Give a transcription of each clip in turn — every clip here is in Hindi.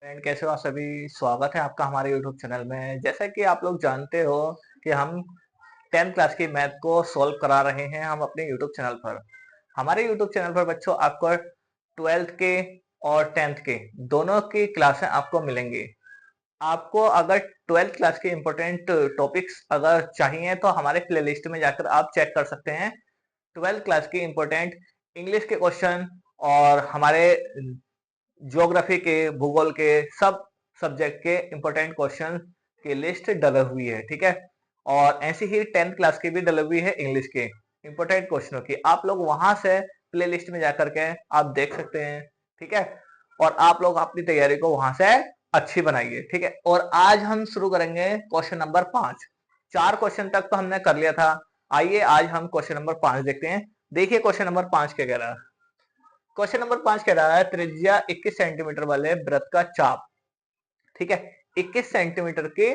फ्रेंड, कैसे हो आप सभी। स्वागत है आपका हमारे यूट्यूब चैनल में। जैसा कि आप लोग जानते हो कि हम 10th क्लास की मैथ को सॉल्व करा रहे हैं हम अपने यूट्यूब चैनल पर। हमारे यूट्यूब चैनल पर बच्चों आपको 12th के और 10th के दोनों की क्लासें आपको मिलेंगी। आपको अगर 12th क्लास के इम्पोर्टेंट टॉपिक्स अगर चाहिए तो हमारे प्लेलिस्ट में जाकर आप चेक कर सकते हैं। 12th क्लास की इम्पोर्टेंट इंग्लिश के क्वेश्चन और हमारे ज्योग्राफी के, भूगोल के, सब सब्जेक्ट के इंपॉर्टेंट क्वेश्चन की लिस्ट डली हुई है, ठीक है। और ऐसी ही 10th क्लास की भी डली हुई है इंग्लिश के इंपॉर्टेंट क्वेश्चनों की। आप लोग वहां से प्ले लिस्ट में जाकर के आप देख सकते हैं, ठीक है। और आप लोग अपनी तैयारी को वहां से अच्छी बनाइए, ठीक है। और आज हम शुरू करेंगे क्वेश्चन नंबर 5। 4 क्वेश्चन तक तो हमने कर लिया था। आइए आज हम क्वेश्चन नंबर 5 देखते हैं। देखिए क्वेश्चन नंबर 5 क्या कह रहा है। क्वेश्चन नंबर 5 कह रहा है त्रिज्या 21 सेंटीमीटर वाले वृत्त का चाप, ठीक है। 21 सेंटीमीटर के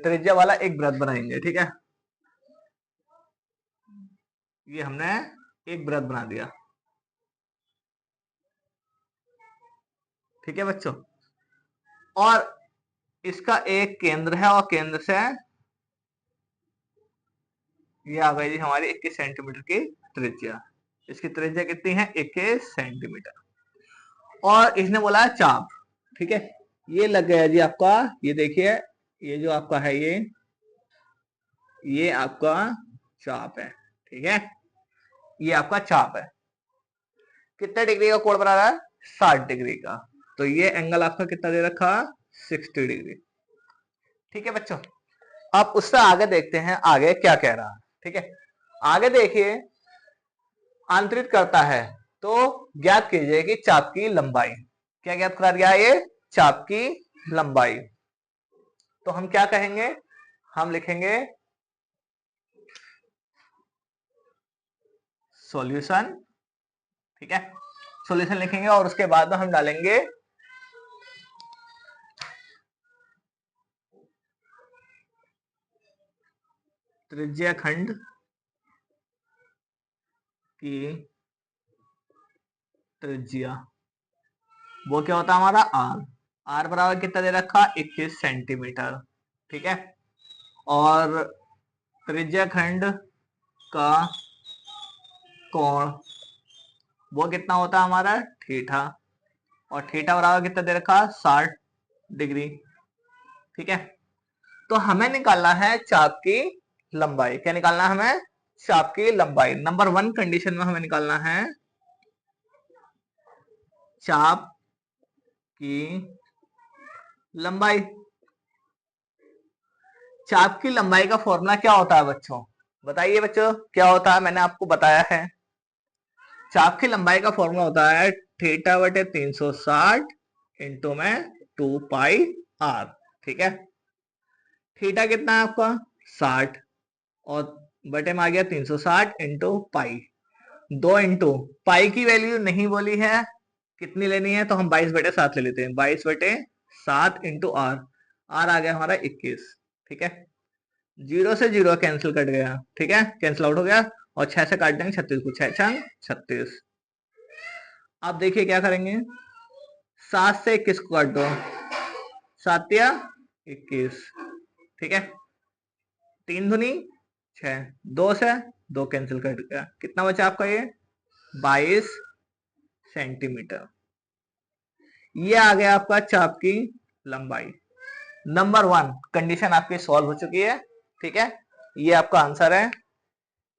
त्रिज्या वाला एक वृत्त बनाएंगे, ठीक है। ये हमने एक वृत्त बना दिया, ठीक है बच्चों। और इसका एक केंद्र है और केंद्र से ये आ गई जी हमारी 21 सेंटीमीटर की त्रिज्या। इसकी त्रिज्या कितनी है? 21 सेंटीमीटर। और इसने बोला है चाप, ठीक है। ये लग गया जी आपका, ये देखिए, ये जो आपका है ये आपका चाप है, ठीक है। ये आपका चाप है। कितने डिग्री का कोण बना रहा है? 60 डिग्री का। तो ये एंगल आपका कितना दे रखा? 60 डिग्री, ठीक है बच्चों। अब उससे आगे देखते हैं आगे क्या कह रहा है, ठीक है। आगे देखिए, आंतरित करता है तो ज्ञात कीजिए कि चाप की लंबाई। क्या ज्ञात करा दिया? ये चाप की लंबाई। तो हम क्या कहेंगे? हम लिखेंगे सॉल्यूशन, ठीक है। सॉल्यूशन लिखेंगे और उसके बाद में हम डालेंगे त्रिज्या खंड की त्रिज्या, वो क्या होता है हमारा? आर। आर बराबर कितना दे रखा? 21 सेंटीमीटर, ठीक है। और त्रिज्या खंड का कोण वो कितना होता है हमारा? थीटा। और थीटा बराबर कितना दे रखा? 60 डिग्री, ठीक है। तो हमें निकालना है चाप की लंबाई। क्या निकालना है हमें? चाप की लंबाई। नंबर 1 कंडीशन में हमें निकालना है चाप की लंबाई। चाप की लंबाई का फॉर्मूला क्या होता है बच्चों? बताइए बच्चों, क्या होता है? मैंने आपको बताया है। चाप की लंबाई का फॉर्मूला होता है थीटा बटे 360 इंटू में 2 पाई आर, ठीक है। थीटा कितना है आपका? 60 और बटे में आ गया 360 इंटू पाई। 2 इंटू पाई की वैल्यू नहीं बोली है, कितनी लेनी है? तो हम 22/7 ले लेते हैं। 22/7 इंटू आर। आर आ गया हमारा 21, ठीक है। 0 से 0 कैंसिल कट गया, ठीक है, कैंसिल आउट हो गया। और 6 से काट देंगे 36 को, 6 छंग 36। आप देखिए क्या करेंगे, 7 से 21 को काट दो, 7 या 21, ठीक है। 3 दूनी 6, 2 से 2 कैंसिल कट गया, कितना बचा आपका? ये 22 सेंटीमीटर। ये आ गया आपका चाप की लंबाई। नंबर 1 कंडीशन आपकी सॉल्व हो चुकी है, ठीक है। ये आपका आंसर है।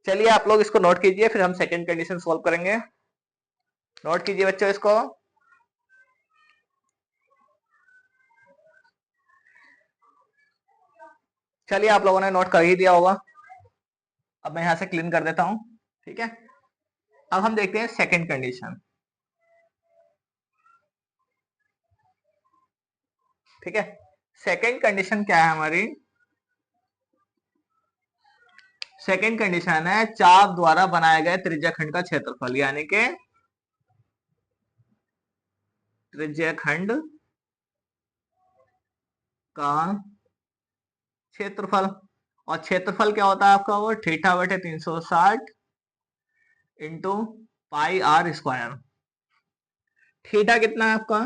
चलिए आप लोग इसको नोट कीजिए, फिर हम सेकंड कंडीशन सॉल्व करेंगे। नोट कीजिए बच्चों इसको। चलिए आप लोगों ने नोट कर ही दिया होगा। अब मैं यहां से क्लीन कर देता हूं, ठीक है। अब हम देखते हैं सेकंड कंडीशन, ठीक है। सेकंड कंडीशन क्या है हमारी? सेकंड कंडीशन है चाप द्वारा बनाए गए त्रिज्याखंड का क्षेत्रफल, यानी कि त्रिज्याखंड का क्षेत्रफल। और क्षेत्रफल क्या होता है आपका? वो थीटा बटे 360 into pi r square. Theta कितना है आपका?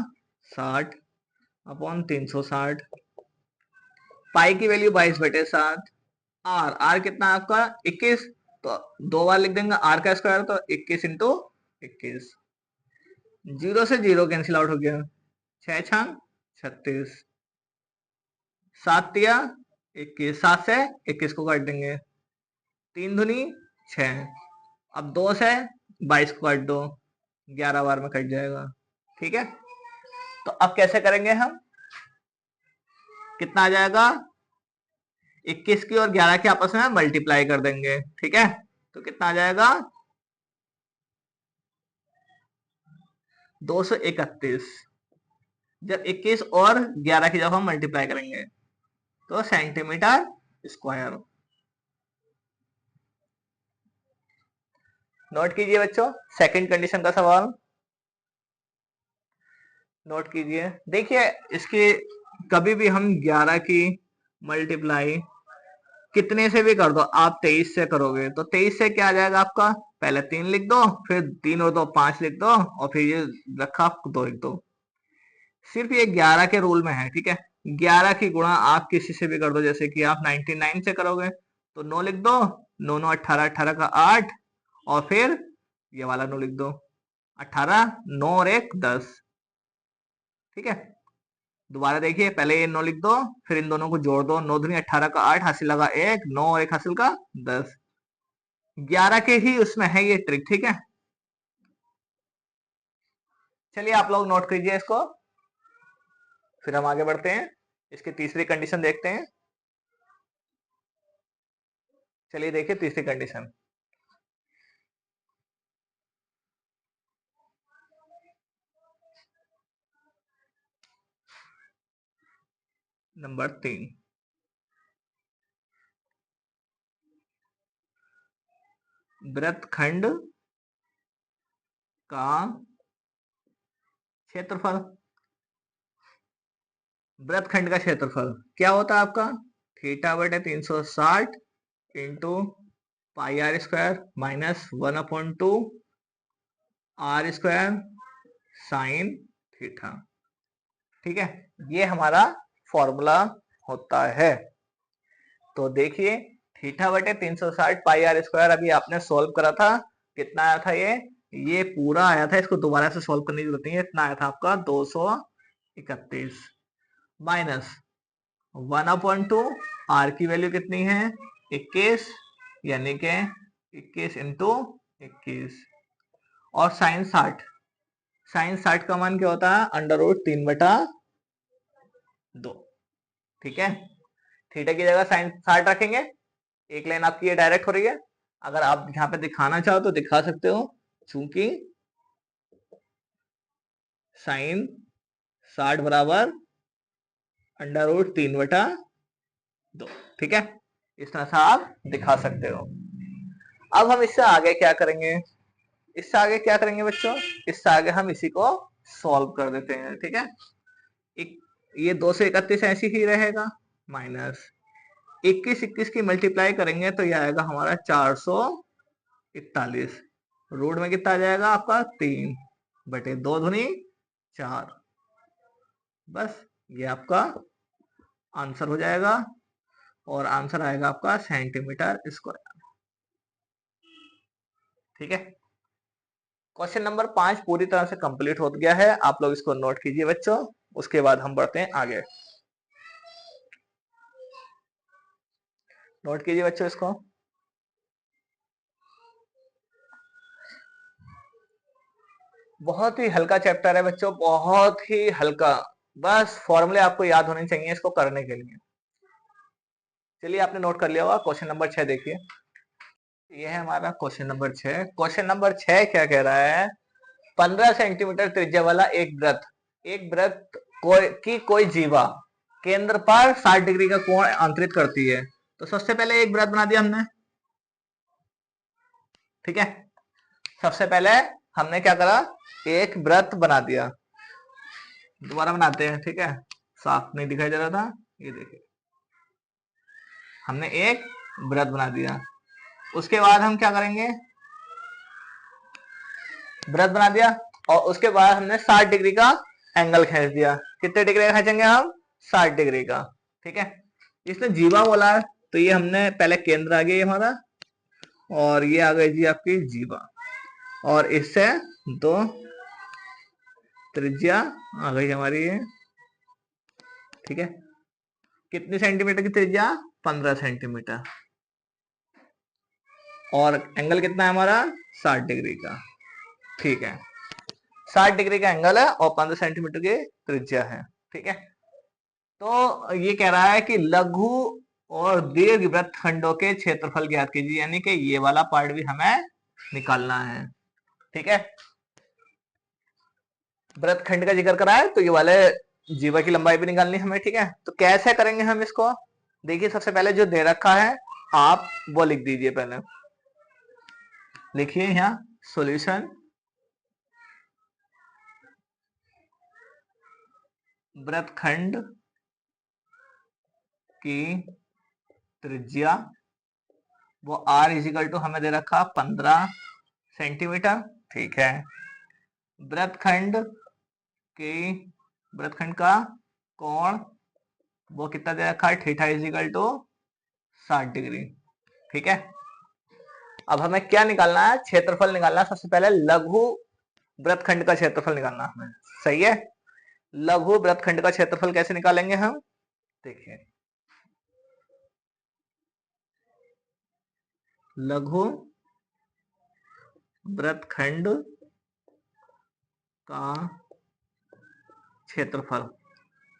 60 अपॉन 360। पाई की वैल्यू 22/7। आर कितना है आपका 21, तो 2 बार लिख देंगे आर का स्क्वायर, तो 21 इंटू 21। 0 से 0 कैंसिल आउट हो गया, 6 छंग 36, 7 तिया 21, 7 से 21 को काट देंगे, 3 दूनी 6। अब 2 से 22 को काट दो, 11 बार में कट जाएगा। ठीक है, तो अब कैसे करेंगे हम, कितना आ जाएगा, 21 की और 11 के आपस में मल्टीप्लाई कर देंगे। ठीक है, तो कितना आ जाएगा 231। जब 21 और 11 की जब हम मल्टीप्लाई करेंगे तो सेंटीमीटर स्क्वायर। नोट कीजिए बच्चों, सेकंड कंडीशन का सवाल नोट कीजिए। देखिए इसकी कभी भी हम 11 की मल्टीप्लाई कितने से भी कर दो, आप 23 से करोगे तो 23 से क्या आ जाएगा आपका, पहले 3 लिख दो, फिर 3 और 2 5 लिख दो, और फिर ये रखा 2 लिख दो। सिर्फ ये 11 के रूल में है। ठीक है, 11 की गुणा आप किसी से भी कर दो, जैसे कि आप 99 से करोगे तो 9 लिख दो, 9 9 18, 18 का 8, और फिर ये वाला 9 लिख दो, 18, 9 और 1 10। ठीक है, दोबारा देखिए, पहले ये 9 लिख दो, फिर इन दोनों को जोड़ दो, 9 दूनी 18 का 8, हासिल लगा 1, 9 और 1 हासिल का 10। 11 के ही उसमें है ये ट्रिक। ठीक है, चलिए आप लोग नोट कीजिए इसको, फिर हम आगे बढ़ते हैं, इसकी तीसरी कंडीशन देखते हैं। चलिए देखिए तीसरी कंडीशन, नंबर 3। वृत्तखंड का क्षेत्रफल, वृत्तखंड का क्षेत्रफल क्या होता है आपका, थीटा बटे 360 into pi r square minus 1/2 r square sine theta. ठीक है, ये हमारा फॉर्मूला होता है। तो देखिए थीटा बटे 360 पाई आर स्क्वायर अभी आपने सॉल्व करा था, कितना आया था ये पूरा आया था, इसको दोबारा से सॉल्व करने की जरूरत नहीं है, इतना आया था आपका 231 माइनस 1/2 आर की वैल्यू कितनी है 21, यानी कि 21 इंटू 21, और साइन 60, साइन 60 का मान क्या होता है √3/2। ठीक है, थीटा की जगह साइन 60 रखेंगे, एक लाइन आपकी ये डायरेक्ट हो रही है, अगर आप यहाँ पे दिखाना चाहो तो दिखा सकते हो, चूंकि साइन 60 बराबर √3/2। ठीक है, इस तरह से आप दिखा सकते हो। अब हम इससे आगे क्या करेंगे, इससे आगे क्या करेंगे बच्चों, इससे आगे हम इसी को सॉल्व कर देते हैं। ठीक है, एक, ये 231 ऐसे ही रहेगा, माइनस 21 की मल्टीप्लाई करेंगे तो ये आएगा हमारा 441, रूट में कितना आ जाएगा आपका 3 बटे 2 दूनी 4। बस ये आपका आंसर हो जाएगा, और आंसर आएगा आपका सेंटीमीटर स्क्वायर। ठीक है, क्वेश्चन नंबर 5 पूरी तरह से कंप्लीट हो गया है, आप लोग इसको नोट कीजिए बच्चों, उसके बाद हम बढ़ते हैं आगे। नोट कीजिए बच्चों इसको, बहुत ही हल्का चैप्टर है बच्चों, बहुत ही हल्का, बस फॉर्मूले आपको याद होने चाहिए इसको करने के लिए। चलिए आपने नोट कर लिया होगा, क्वेश्चन नंबर 6 देखिए, ये है हमारा क्वेश्चन नंबर 6। क्वेश्चन नंबर 6 क्या कह रहा है, 15 सेंटीमीटर त्रिज्या वाला एक वृत्त कोई जीवा केंद्र पर 60 डिग्री का कोण अंतरित करती है। तो सबसे पहले एक वृत्त बना दिया हमने। ठीक है, सबसे पहले हमने क्या करा, एक वृत्त बना दिया, दोबारा बनाते हैं। ठीक है, साफ नहीं दिखाई दे रहा था, ये देखिए हमने एक वृत्त बना दिया। उसके बाद हम क्या करेंगे, वृत्त बना दिया, और उसके बाद हमने 60 डिग्री का एंगल खींच दिया। कितने डिग्री का खींचेंगे हम? 60 डिग्री का। ठीक है, इसने जीवा बोला है, तो ये हमने पहले केंद्र आ गया हमारा, और ये आ गई जी आपकी जीवा, और इससे दो त्रिज्या आ गई हमारी ये। ठीक है, कितनी सेंटीमीटर की त्रिज्या? 15 सेंटीमीटर। और एंगल कितना है हमारा? 60 डिग्री का। ठीक है, 60 डिग्री का एंगल है और 15 सेंटीमीटर की त्रिज्या है। ठीक है, तो ये कह रहा है कि लघु और दीर्घ वृत्तखंडों के क्षेत्रफल ज्ञात कीजिए, यानी कि ये वाला पार्ट भी हमें निकालना है। ठीक है, वृत्तखंड का जिक्र करा है तो ये वाले जीवा की लंबाई भी निकालनी है हमें। ठीक है, तो कैसे करेंगे हम इसको? देखिए, सबसे पहले जो दे रखा है आप वो लिख दीजिए। पहले लिखिए यहाँ सॉल्यूशन, वृत्तखंड की त्रिज्या वो r इजिकल टू हमें दे रखा 15 सेंटीमीटर। ठीक है, वृत्तखंड का कोण वो कितना दे रखा है? Theta is equal to 60 degree. ठीक है, अब हमें क्या निकालना है? क्षेत्रफल निकालना है। सबसे पहले लघु वृत्तखंड का क्षेत्रफल निकालना है हमें। सही है, लघु वृत्तखंड का क्षेत्रफल कैसे निकालेंगे हम? देखिए, लघु वृत्तखंड का क्षेत्रफल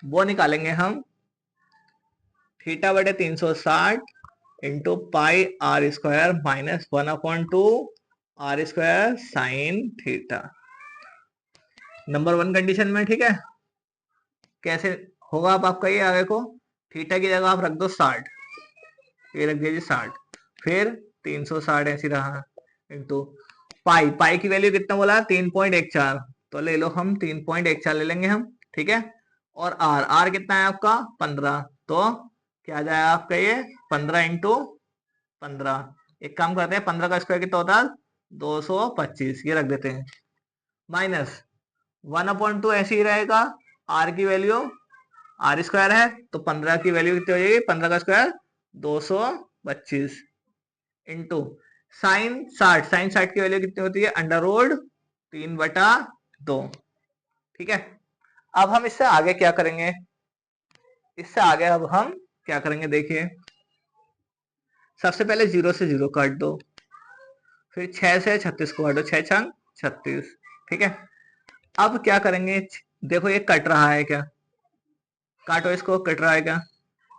वो निकालेंगे हम थीटा बटे 360 into pi r square minus 1/2 r square sine theta, number 1 condition में। ठीक है, कैसे होगा? अब आपका ये आगे को थीटा की जगह आप रख दो 60, ये रख दीजिए 60, फिर 360 ऐसी रहा इंटू पाई। पाई की वैल्यू कितना बोला? 3.14, तो ले लो हम 3.14 ले लेंगे हम। ठीक है, और आर, आर कितना है आपका? 15, तो क्या आ जाएगा आपका ये? 15 इंटू 15। एक काम करते हैं, 15 का स्क्वायर कितना होता है? 225, ये रख देते हैं, माइनस 1/2 ऐसे ही रहेगा। आर की वैल्यू आर स्क्वायर है, तो 15 की वैल्यू कितनी हो जाएगी? 15 का स्क्वायर 225 इंटू साइन 60, साइन 60 की वैल्यू कितनी होती है? Under root 3/2। ठीक है, अब हम इससे आगे क्या करेंगे? इससे आगे अब हम क्या करेंगे? देखिए, सबसे पहले 0 से 0 काट दो, फिर 6 से 36 को काटो, 6 छंग 36। ठीक है, अब क्या करेंगे? देखो ये कट रहा है क्या? काटो इसको, कट रहा है क्या?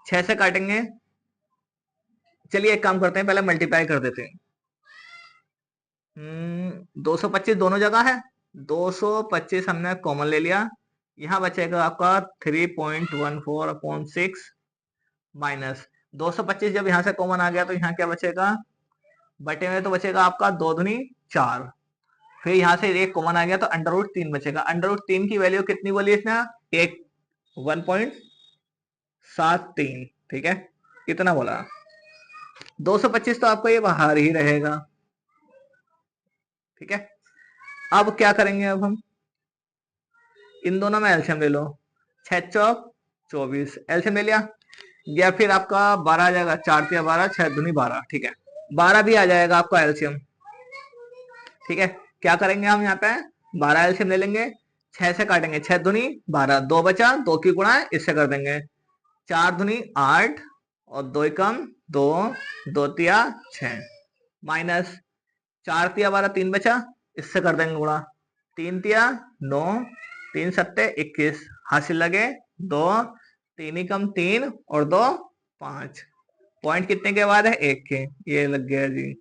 6 से काटेंगे। चलिए एक काम करते हैं, पहले मल्टीप्लाई कर देते हैं। 225 दोनों जगह है, 225 हमने कॉमन ले लिया, यहाँ बचेगा आपका 3.14/6 माइनस 225। जब यहाँ से कॉमन आ गया तो यहाँ क्या बचेगा? बटे में तो बचेगा आपका 2 दूनी 4, फिर यहाँ से एक कॉमन आ गया तो अंडर रूट 3 बचेगा। अंडर रूट 3 की वैल्यू कितनी बोली इसने? 1.73। ठीक है, कितना बोला? 225 तो आपको ये बाहर ही रहेगा। ठीक है, अब क्या करेंगे? अब हम इन दोनों में एलसीएम ले लो, 6 चौक 24, एलसीएम ले लिया, या फिर आपका 12 आ जाएगा, 4 तिया 12, 6 दूनी 12। ठीक है, 12 भी आ जाएगा आपका एलसीएम। ठीक है, क्या करेंगे हम? यहाँ पे 12 एलसीएम ले लेंगे, 6 से काटेंगे, 6 दूनी 12, 2 बचा, 2 की गुणा इससे कर देंगे, 4 दूनी 8 और 2 एकम 2, 2 तिया 6 माइनस 4 तिया 12, 3 बचा, इससे कर देंगे गुणा, 3 तिया 9, 3 सत्ते 21, हासिल लगे 2, 3 एकम 3 और 2 5। पॉइंट कितने के बाद है? 1 के, ये लग गया जी।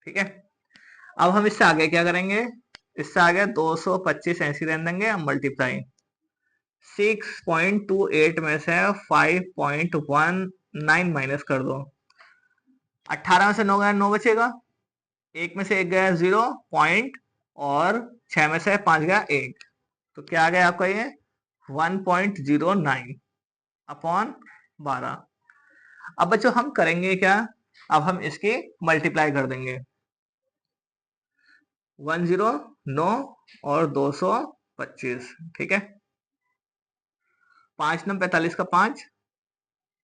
ठीक है, अब हम इससे आगे क्या करेंगे? इससे आगे 225 ऐसी रहने देंगे, हम मल्टीप्लाई 6.28 में से 5.19 माइनस कर दो, 18 में से 9 गया 9 बचेगा, 1 में से 1 गया 0 पॉइंट, और 6 में से 5 गया 1, तो क्या आ गया आपका ये? 1.09 अपॉन 12। अब बच्चों हम करेंगे क्या? अब हम इसकी मल्टीप्लाई कर देंगे, 109 और 225। ठीक है, 5 9 45 का 5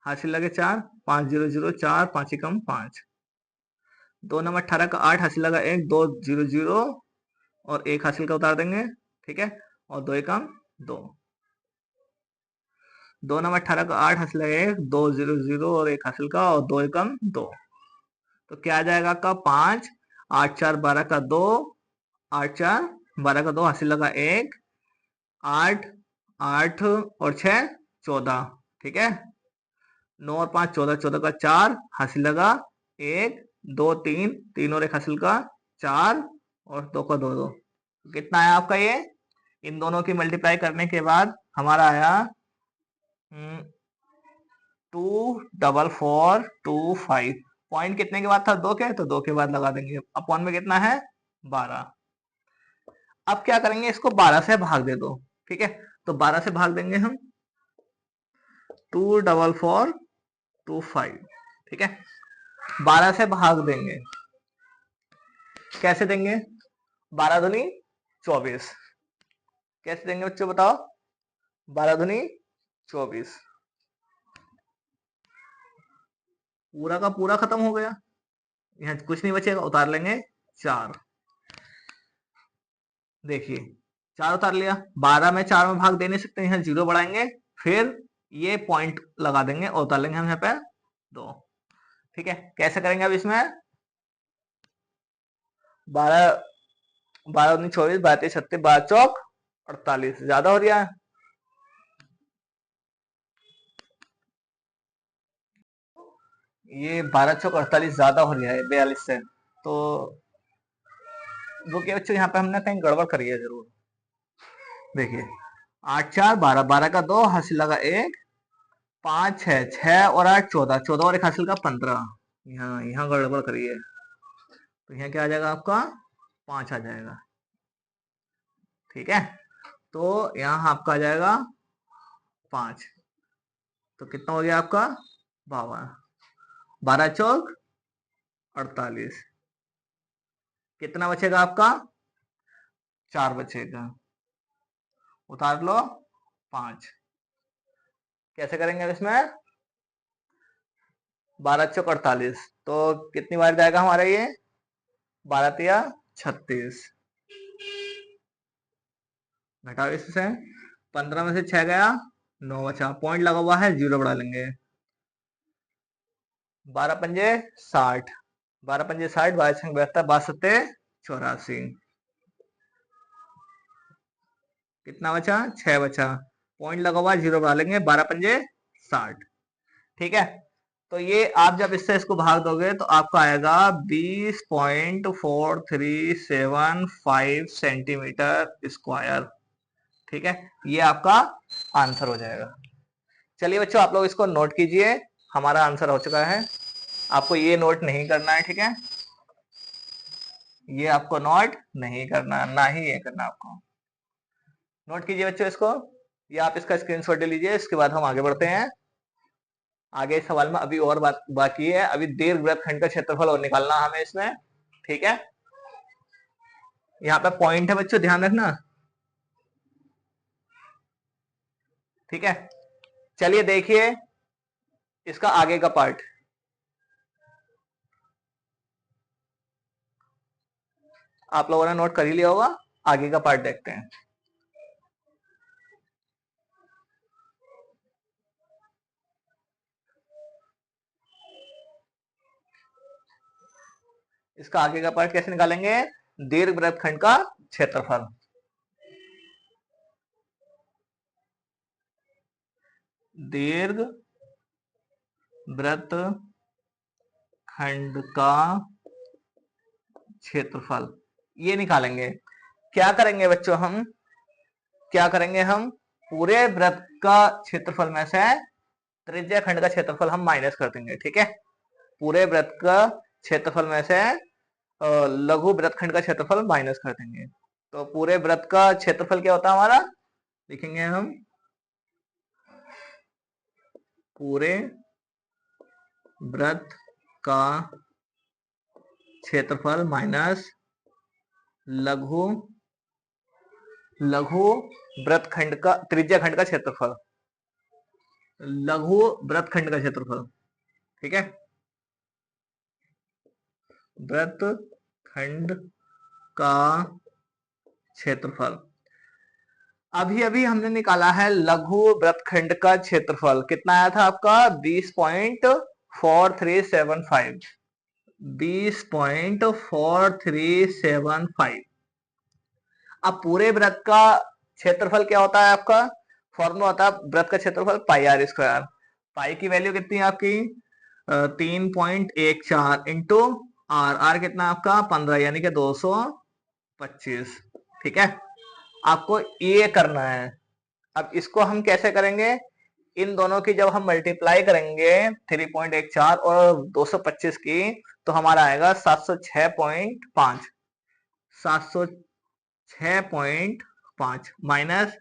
हासिल लगे 4, 5 0 0 4, 5 एकम 5, 2 9 18 का 8 हासिल लगा 1, 2 0 0 और 1 हासिल का उतार देंगे, ठीक है, और 2 एकम 2, 2 9 18 का 8 हासिल लगा 1, 2 0 0 और 1 हासिल का और 2 एकम 2, तो क्या आ जाएगा आपका 5, 8 4 12 का 2, 8 4 12 का 2 हासिल लगा 1, 8 8 और 6 14, ठीक है, 9 और 5 14, 14 का 4 हासिल लगा 1 2 3 3 और 1 हासिल का 4 और 2 का 2 2, कितना आया आपका ये, इन दोनों की मल्टीप्लाई करने के बाद हमारा आया 24425, पॉइंट कितने के बाद था, 2 के, तो 2 के बाद लगा देंगे, अपॉन में कितना है 12। अब क्या करेंगे, इसको 12 से भाग दे दो, ठीक है, तो 12 से भाग देंगे हम 24425, ठीक है, 12 से भाग देंगे, कैसे देंगे, 12 दूनी 24, कैसे देंगे बच्चों बताओ, 12 दूनी 24, पूरा का पूरा खत्म हो गया, यहाँ कुछ नहीं बचेगा, उतार लेंगे 4, देखिए 4 उतार लिया, 12 में 4 में भाग दे नहीं सकते, यहाँ 0 बढ़ाएंगे, फिर ये पॉइंट लगा देंगे और उतार लेंगे हम यहाँ पे 2, ठीक है, कैसे करेंगे अब इसमें, 12 12 19 24, 12 23 36, 12 चौक 48, ज्यादा हो रहा है, ये 12 चौक 48 ज्यादा हो रहा है 42 से, तो रुकिए बच्चों, यहाँ पे हमने कहीं गड़बड़ करी है जरूर, देखिए 8 4 12, 12 का 2 हासिल लगा 1, 5 6 6 और 8 14, 14 और 1 हासिल का 15, यहाँ यहाँ गड़बड़ करी है, तो यहाँ क्या आ जाएगा आपका 5 आ जाएगा, ठीक है, तो यहाँ आपका आ जाएगा 5, तो कितना हो गया आपका 52, 12 चौक 48, कितना बचेगा आपका 4 बचेगा, उतार लो 5, कैसे करेंगे अब इसमें, 12 चौक 48, तो कितनी बार जाएगा हमारा ये, 12 तिया 36, घटाओ इससे, 15 में से 6 गया 9 बचा, पॉइंट लगा हुआ है 0 बढ़ा लेंगे, 12 पंजे 60, 12 पंजे 60, 12 छंग 72, 12 सत्ते 84, कितना बचा 6 बचा, पॉइंट लगा हुआ 0 बढ़ा लेंगे, 12 पंजे 60, ठीक है, तो ये आप जब इससे इसको भाग दोगे तो आपको आएगा 20.4375 सेंटीमीटर स्क्वायर, ठीक है, ये आपका आंसर हो जाएगा। चलिए बच्चों आप लोग इसको नोट कीजिए, हमारा आंसर हो चुका है, आपको ये नोट नहीं करना है, ठीक है, ये आपको नोट नहीं करना, ना ही ये करना, आपको नोट कीजिए बच्चों इसको, ये आप इसका स्क्रीनशॉट ले लीजिए, इसके बाद हम आगे बढ़ते हैं, आगे इस सवाल में अभी और बात बाकी है, अभी दीर्घवृत्तखंड का क्षेत्रफल और निकालना हमें इसमें, ठीक है, यहाँ पे पॉइंट है बच्चों, ध्यान रखना, ठीक है, चलिए देखिए इसका आगे का पार्ट, आप लोगों ने नोट कर ही लिया होगा, आगे का पार्ट देखते हैं, इसका आगे का पार्ट कैसे निकालेंगे, दीर्घवृत्तखंड का क्षेत्रफल, दीर्घ वृत्तखंड का क्षेत्रफल, ये निकालेंगे, क्या करेंगे बच्चों हम, क्या करेंगे हम, पूरे वृत्त का क्षेत्रफल में से त्रिज्या खंड का क्षेत्रफल हम माइनस कर देंगे, ठीक है, पूरे वृत्त का क्षेत्रफल में से लघु वृत्तखंड का क्षेत्रफल माइनस कर देंगे, तो पूरे वृत्त का क्षेत्रफल क्या होता है हमारा, लिखेंगे हम पूरे वृत्त का क्षेत्रफल माइनस लघु लघु वृत्तखंड का त्रिज्या खंड का क्षेत्रफल, लघु वृत्तखंड का क्षेत्रफल, ठीक है, वृत्तखंड का क्षेत्रफल। अभी अभी हमने निकाला है लघु वृत्तखंड का क्षेत्रफल, कितना आया था आपका 20.4375, 20.4375। अब पूरे वृत्त का क्षेत्रफल क्या होता है आपका, फॉर्मूला होता है वृत्त का क्षेत्रफल पाई आर स्क्वायर। पाई की वैल्यू कितनी है आपकी 3.14 इंटू आर, आर कितना आपका 15 यानी कि 225, ठीक है। आपको ये करना है। अब इसको हम कैसे करेंगे, इन दोनों की जब हम मल्टीप्लाई करेंगे 3.14 और 225 की, तो हमारा आएगा 706.5, 706.5 माइनस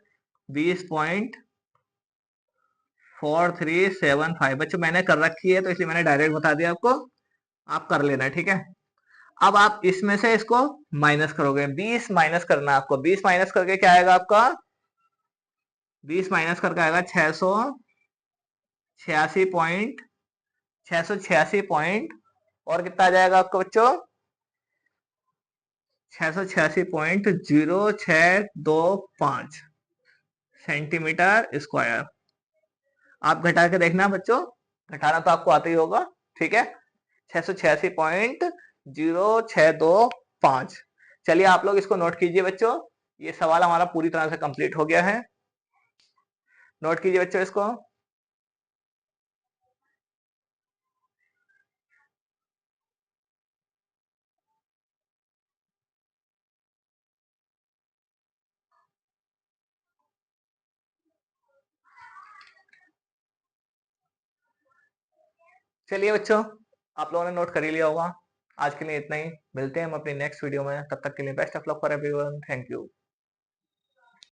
20.4375। बच्चों मैंने कर रखी है तो इसलिए मैंने डायरेक्ट बता दिया आपको, आप कर लेना, ठीक है। अब आप इसमें से इसको माइनस करोगे, 20 माइनस करना आपको, 20 माइनस करके क्या आएगा आपका, 20 माइनस करके आएगा 686 पॉइंट और कितना आ जाएगा आपको बच्चों 686.0625 सेंटीमीटर स्क्वायर। आप घटा के देखना बच्चों, घटाना तो आपको आता ही होगा, ठीक है, 686.0625। चलिए आप लोग इसको नोट कीजिए बच्चों, ये सवाल हमारा पूरी तरह से कंप्लीट हो गया है, नोट कीजिए बच्चों इसको। चलिए बच्चों, आप लोगों ने नोट कर ही लिया होगा। आज के लिए इतना ही, मिलते हैं हम अपनी नेक्स्ट वीडियो में, तब तक के लिए best of luck for everyone, thank you.